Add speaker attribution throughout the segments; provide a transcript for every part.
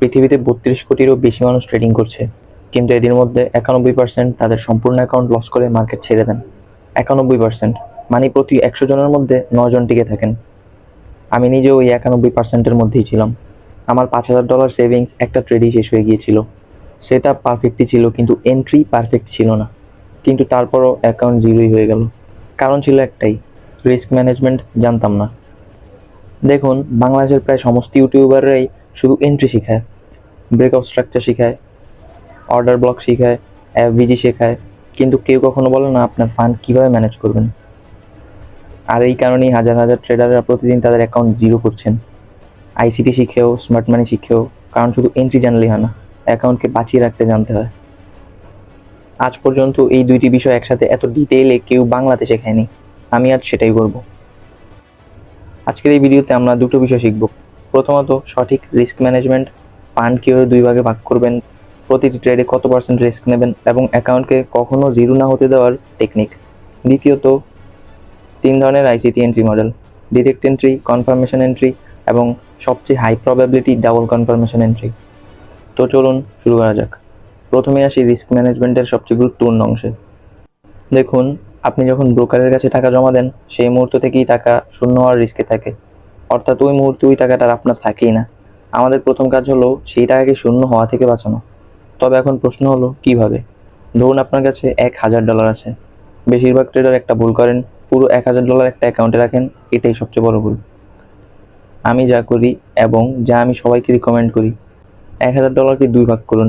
Speaker 1: পৃথিবীতে ৩২ কোটিরও বেশি মানুষ ট্রেডিং করছে, কিন্তু এদের মধ্যে ৯১% তাদের সম্পূর্ণ অ্যাকাউন্ট লস করে মার্কেট ছেড়ে দেন। ৯১%, মানে প্রতি ১০০ জনের মধ্যে ৯ জন টিকে থাকেন। আমি নিজেও ওই ৯১%-এর মধ্যেই ছিলাম। আমার $৫,০০০ সেভিংস একটা ট্রেডেই শেষ হয়ে গিয়েছিল। সেটা পারফেক্টই ছিল, কিন্তু এন্ট্রি পারফেক্ট ছিল না। কিন্তু তারপরও অ্যাকাউন্ট জিরোই হয়ে গেল। কারণ ছিল একটাই, রিস্ক ম্যানেজমেন্ট জানতাম না। দেখুন, বাংলাদেশের প্রায় সমস্ত ইউটিউবাররাই শুধু এন্ট্রি শেখায়, ব্রেকআউট স্ট্রাকচার শেখায়, অর্ডার ব্লক শেখায়, এফভিজি শেখায়, কিন্তু কেউ কখনো বলে না আপনার ফান্ড কীভাবে ম্যানেজ করবেন। আর এই কারণেই হাজার হাজার ট্রেডাররা প্রতিদিন তাদের অ্যাকাউন্ট জিরো করছেন। আইসিটি শিখেও, স্মার্ট মানি শিখেও, কারণ শুধু এন্ট্রি জানলেই হয় না, অ্যাকাউন্টকে বাঁচিয়ে রাখতে জানতে হয়। আজ পর্যন্ত এই দুইটি বিষয় একসাথে এত ডিটেইলে কেউ বাংলাতে শেখায়নি। আমি আজ সেটাই করব। আজকের এই ভিডিওতে আমরা দুটো বিষয় শিখব। প্রথমত, সঠিক রিস্ক ম্যানেজমেন্ট, ফান্ড কীভাবে 2 ভাগে ভাগ করবেন, প্রতিটি ট্রেডে কত % রিস্ক নেবেন এবং অ্যাকাউন্টকে কখনো জিরো না হতে দেওয়ার টেকনিক। দ্বিতীয়ত, 3 ধরনের ICT entry model: direct entry, confirmation entry এবং সবচেয়ে high probability double confirmation entry. তো চলুন শুরু করা যাক। প্রথমে আসি রিস্ক ম্যানেজমেন্টের সবচেয়ে গুরুত্বপূর্ণ অংশে। দেখুন, আপনি যখন ব্রোকারের কাছে টাকা জমা দেন, সেই মুহূর্ত থেকেই টাকা শূন্য হওয়ার রিস্কে থাকে। অর্থাৎ ওই মুহূর্তে ওই টাকাটা আপনার থাকেই না। আমাদের প্রথম কাজ হলো সেই টাকাকে শূন্য হওয়া থেকে বাঁচানো। তবে এখন প্রশ্ন হলো কীভাবে? ধরুন আপনার কাছে $১,০০০ আছে। বেশিরভাগ ট্রেডার একটা ভুল করেন, পুরো $১,০০০ একটা অ্যাকাউন্টে রাখেন। এটাই সবচেয়ে বড় ভুল। আমি যা করি এবং যা আমি সবাইকে রিকমেন্ড করি, $১,০০০কে 2 ভাগ করুন।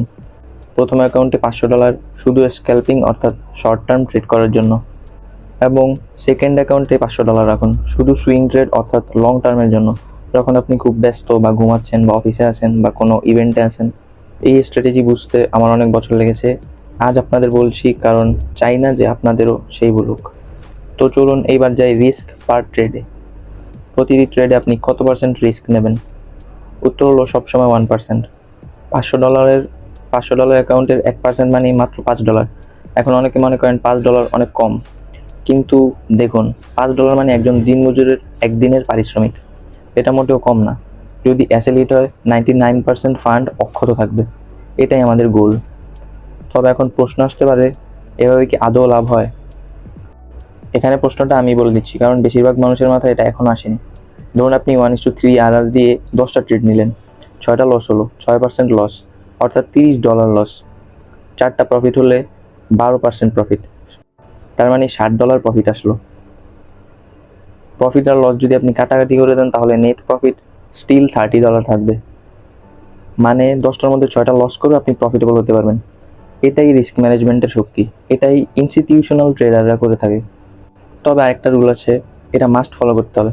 Speaker 1: প্রথম অ্যাকাউন্টে $500 শুধু স্ক্যাল্পিং অর্থাৎ শর্ট টার্ম ট্রেড করার জন্য, এবং সেকেন্ড অ্যাকাউন্টে $500 রাখুন শুধু সুইং ট্রেড অর্থাৎ লং টার্মের জন্য, যখন আপনি খুব ব্যস্ত বা ঘুমাচ্ছেন বা অফিসে আছেন বা কোনো ইভেন্টে আছেন। এই স্ট্র্যাটেজি বুঝতে আমার অনেক বছর লেগেছে। আজ আপনাদের বলছি কারণ চাই না যে আপনাদেরও সেই ভুল হোক। তো চলুন এইবার যাই রিস্ক পার ট্রেডে। প্রতিটি ট্রেডে আপনি কত % রিস্ক নেবেন? উত্তর হলো সবসময় 1%। $500 অ্যাকাউন্টের 1% মানে মাত্র $5। এখন অনেকে মনে করেন $5 অনেক কম, কিন্তু দেখুন, $5 মানে একজন দিনমজুরের একদিনের পারিশ্রমিক। এটা মোটেও কম না। যদি অ্যাসেলিট হয়, 99% ফান্ড অক্ষত থাকবে। এটাই আমাদের গোল। তবে এখন প্রশ্ন আসতে পারে, এভাবে কি আদৌ লাভ হয়? এখানে প্রশ্নটা আমি বলে দিচ্ছি, কারণ বেশিরভাগ মানুষের মাথায় এটা এখনও আসেনি। ধরুন আপনি 1:3 RR দিয়ে 10টা ট্রেড নিলেন, 6টা লস হলো, 6% লস, অর্থাৎ $30 লস। 4টা প্রফিট হলে 12% প্রফিট, তার মানে $60 প্রফিট আসলো। প্রফিট আর লস যদি আপনি কাটাকাটি করে দেন, তাহলে নেট প্রফিট স্টিল $30 থাকবে। মানে 10টার মধ্যে 6টা লস করে আপনি প্রফিটেবল হতে পারবেন। এটাই রিস্ক ম্যানেজমেন্টের শক্তি। এটাই ইনস্টিটিউশনাল ট্রেডাররা করে থাকে। তবে আরেকটা রুল আছে, এটা মাস্ট ফলো করতে হবে।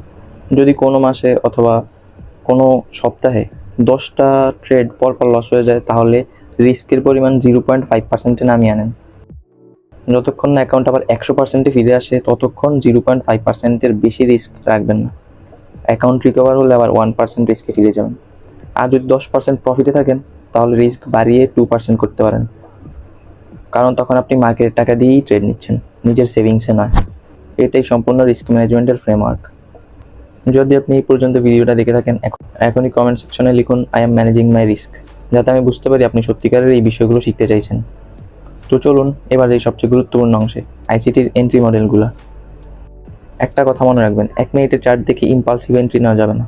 Speaker 1: যদি কোনো মাসে অথবা কোনো সপ্তাহে 10টা ট্রেড পরপর লস হয়ে যায়, তাহলে রিস্কের পরিমাণ 0.5%-এ নামিয়ে আনেন। যতক্ষণ না অ্যাকাউন্ট আবার 100%-এ ফিরে আসে, ততক্ষণ 0.5%-এর বেশি রিস্ক রাখবেন না। অ্যাকাউন্ট রিকভার হলে আবার 1% রিস্কে ফিরে যাবেন। আর যদি 10% প্রফিটে থাকেন, তাহলে রিস্ক বাড়িয়ে 2% করতে পারেন, কারণ তখন আপনি মার্কেটের টাকা দিয়েই ট্রেড নিচ্ছেন, নিজের সেভিংসে নয়। এটাই সম্পূর্ণ রিস্ক ম্যানেজমেন্টের ফ্রেমওয়ার্ক। যদি আপনি এই পর্যন্ত ভিডিওটা দেখে থাকেন, এখনই কমেন্ট সেকশনে লিখুন I am managing my risk, যাতে আমি বুঝতে পারি আপনি সত্যিকারের এই বিষয়গুলো শিখতে চাইছেন। তো চলুন এবার এই সবচেয়ে গুরুত্বপূর্ণ অংশে, আইসিটির এন্ট্রি মডেলগুলো। একটা কথা মনে রাখবেন, 1 মিনিটের চার্ট দেখে ইম্পালসিভ এন্ট্রি নেওয়া যাবে না।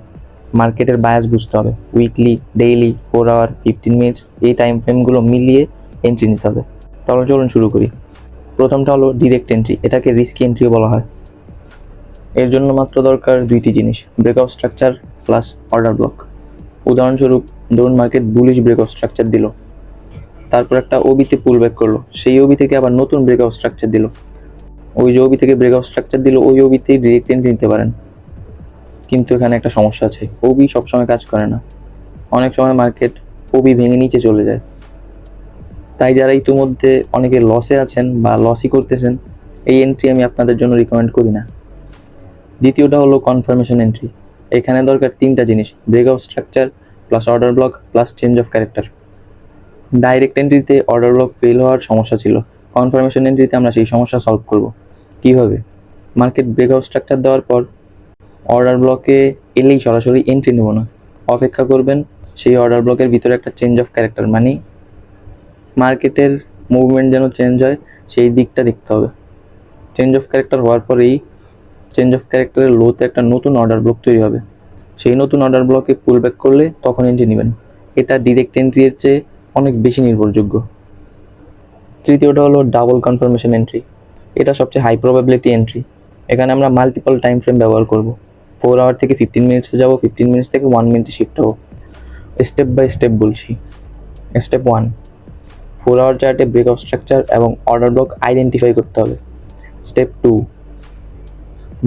Speaker 1: মার্কেটের বায়াস বুঝতে হবে। উইকলি, ডেইলি, 4 আওয়ার, 15 মিনিটস এই টাইম ফ্রেমগুলো মিলিয়ে এন্ট্রি নিতে হবে। তাহলে চলুন শুরু করি। প্রথমটা হলো ডিরেক্ট এন্ট্রি। এটাকে রিস্কি এন্ট্রিও বলা হয়। এর জন্য মাত্র দরকার 2টি জিনিস: breakout structure plus order block. উদাহরণস্বরূপ, ধরুন মার্কেট বুলিশ ব্রেকআউট স্ট্রাকচার দিল, তারপর একটা ওবিতে পুল ব্যাক করলো, সেই ওবি থেকে আবার নতুন ব্রেকআউট স্ট্রাকচার দিল, ওই যে ওবি থেকে ব্রেকআউট স্ট্রাকচার দিল, ওই ওবিতেই ডিরেক্ট এন্ট্রি নিতে পারেন। কিন্তু এখানে একটা সমস্যা আছে, ওবি সবসময় কাজ করে না। অনেক সময় মার্কেট ওবি ভেঙে নিচে চলে যায়। তাই যারা ইতিমধ্যে অনেকে লসে আছেন বা লসই করতেছেন, এই এন্ট্রি আমি আপনাদের জন্য রিকমেন্ড করি না। দ্বিতীয়টা হলো কনফার্মেশন এন্ট্রি। এখানে দরকার 3টা জিনিস: breakout structure plus order block plus change of character. Direct এন্ট্রিতে অর্ডার ব্লক ফেল হওয়ার সমস্যা ছিল, কনফার্মেশন এন্ট্রিতে আমরা সেই সমস্যা সলভ করব। কীভাবে? মার্কেট ব্রেকআউট স্ট্রাকচার দেওয়ার পর অর্ডার ব্লকে এলেই সরাসরি এন্ট্রি নেব না, অপেক্ষা করবেন সেই অর্ডার ব্লকের ভিতরে একটা চেঞ্জ অফ ক্যারেক্টার, মানে মার্কেটের মুভমেন্ট যেন চেঞ্জ হয় সেই দিকটা দেখতে হবে। চেঞ্জ অফ ক্যারেক্টার হওয়ার পরেই চেঞ্জ অফ ক্যারেক্টারের লোতে একটা নতুন অর্ডার ব্লক তৈরি হবে, সেই নতুন অর্ডার ব্লকে পুল ব্যাক করলে তখন এন্ট্রি নেবেন। এটা ডিরেক্ট এন্ট্রির চেয়ে অনেক বেশি নির্ভরযোগ্য। তৃতীয়টা হলো ডাবল কনফার্মেশন এন্ট্রি। এটা সবচেয়ে হাই প্রবাবিলিটি এন্ট্রি। এখানে আমরা মাল্টিপল টাইম ফ্রেম ব্যবহার করব। 4 আওয়ার থেকে 15 মিনিটসে যাবো, 15 মিনিটস থেকে 1 মিনিটে শিফট হবো। স্টেপ বাই স্টেপ বলছি। স্টেপ 1, 4 আওয়ার চার্টে ব্রেকআপ স্ট্রাকচার এবং অর্ডার ব্লক আইডেন্টিফাই করতে হবে। স্টেপ 2,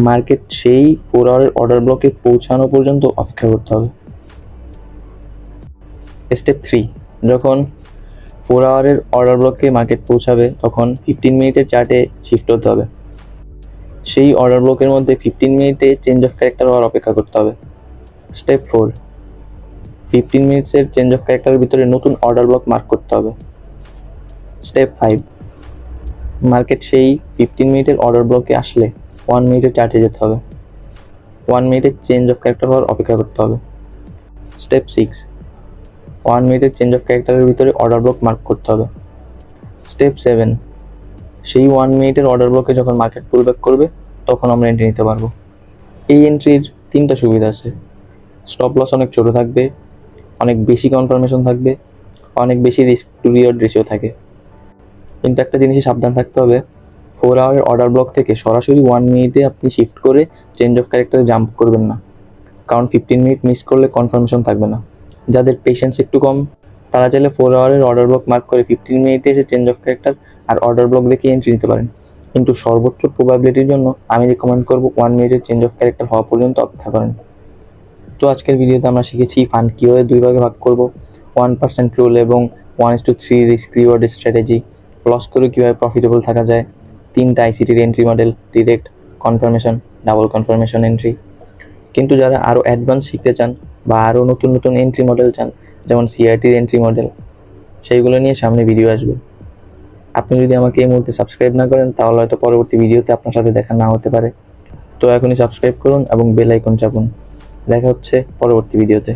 Speaker 1: মার্কেট সেই 4 আওয়ারের অর্ডার ব্লকে পৌঁছানো পর্যন্ত অপেক্ষা করতে হবে। স্টেপ 3, যখন 4 আওয়ারের অর্ডার ব্লকে মার্কেট পৌঁছাবে তখন 15 মিনিটের চার্টে শিফট হতে হবে। সেই অর্ডার ব্লকের মধ্যে 15 মিনিটে চেঞ্জ অফ ক্যারেক্টার হওয়ার অপেক্ষা করতে হবে। স্টেপ 4, 15 মিনিটসের চেঞ্জ অফ ক্যারেক্টারের ভিতরে নতুন অর্ডার ব্লক মার্ক করতে হবে। স্টেপ 5, মার্কেট সেই 15 মিনিটের অর্ডার ব্লকে আসলে 1 মিনিটের চার্টে যেতে হবে। 1 মিনিটের চেঞ্জ অফ ক্যারেক্টার হওয়ার অপেক্ষা করতে হবে। স্টেপ 6, 1 মিনিটের চেঞ্জ অফ ক্যারেক্টারের ভিতরে অর্ডার ব্লক মার্ক করতে হবে। স্টেপ 7, সেই 1 মিনিটের অর্ডার ব্লকে যখন মার্কেট পুল ব্যাক করবে তখন আমরা এন্ট্রি নিতে পারবো। এই এন্ট্রির 3টা সুবিধা আছে। স্টপ লস অনেক ছোটো থাকবে, অনেক বেশি কনফার্মেশন থাকবে, অনেক বেশি রিস্ক টু রিওয়ার্ড রেশিও থাকে। কিন্তু একটা জিনিসে সাবধান থাকতে হবে, 4 আওয়ারের অর্ডার ব্লক থেকে সরাসরি 1 মিনিটে আপনি শিফট করে চেঞ্জ অফ ক্যারেক্টারে জাম্প করবেন না, কারণ 15 মিনিট মিস করলে কনফার্মেশন থাকবে না। যাদের পেশেন্স একটু কম তারা চাইলে 4 আওয়ারের অর্ডার ব্লক মার্ক করে 15 মিনিটে এসে চেঞ্জ অফ ক্যারেক্টার আর অর্ডার ব্লক দেখে এন্ট্রি নিতে পারেন। কিন্তু সর্বোচ্চ প্রবাবিলিটির জন্য আমি রিকমেন্ড করবো 1 মিনিটের চেঞ্জ অফ ক্যারেক্টার হওয়া পর্যন্ত অপেক্ষা করেন। তো আজকের ভিডিওতে আমরা শিখেছি ফান্ড কীভাবে 2 ভাগে ভাগ করব, 1% রুল এবং 1:3 রিস্ক রিওয়ার্ড স্ট্র্যাটেজি, লস করে কীভাবে প্রফিটেবল থাকা যায়, 3টা আইসিটির entry model, direct, confirmation, double confirmation entry. কিন্তু যারা আরও অ্যাডভান্স শিখতে চান বা আরও নতুন নতুন এন্ট্রি মডেল চান, যেমন সিআরটির এন্ট্রি মডেল, সেইগুলো নিয়ে সামনে ভিডিও আসবে। আপনি যদি আমাকে এই মুহূর্তে সাবস্ক্রাইব না করেন তাহলে হয়তো পরবর্তী ভিডিওতে আপনার সাথে দেখা না হতে পারে। তো এখনই সাবস্ক্রাইব করুন এবং বেল আইকন চাপুন। দেখা হচ্ছে পরবর্তী ভিডিওতে।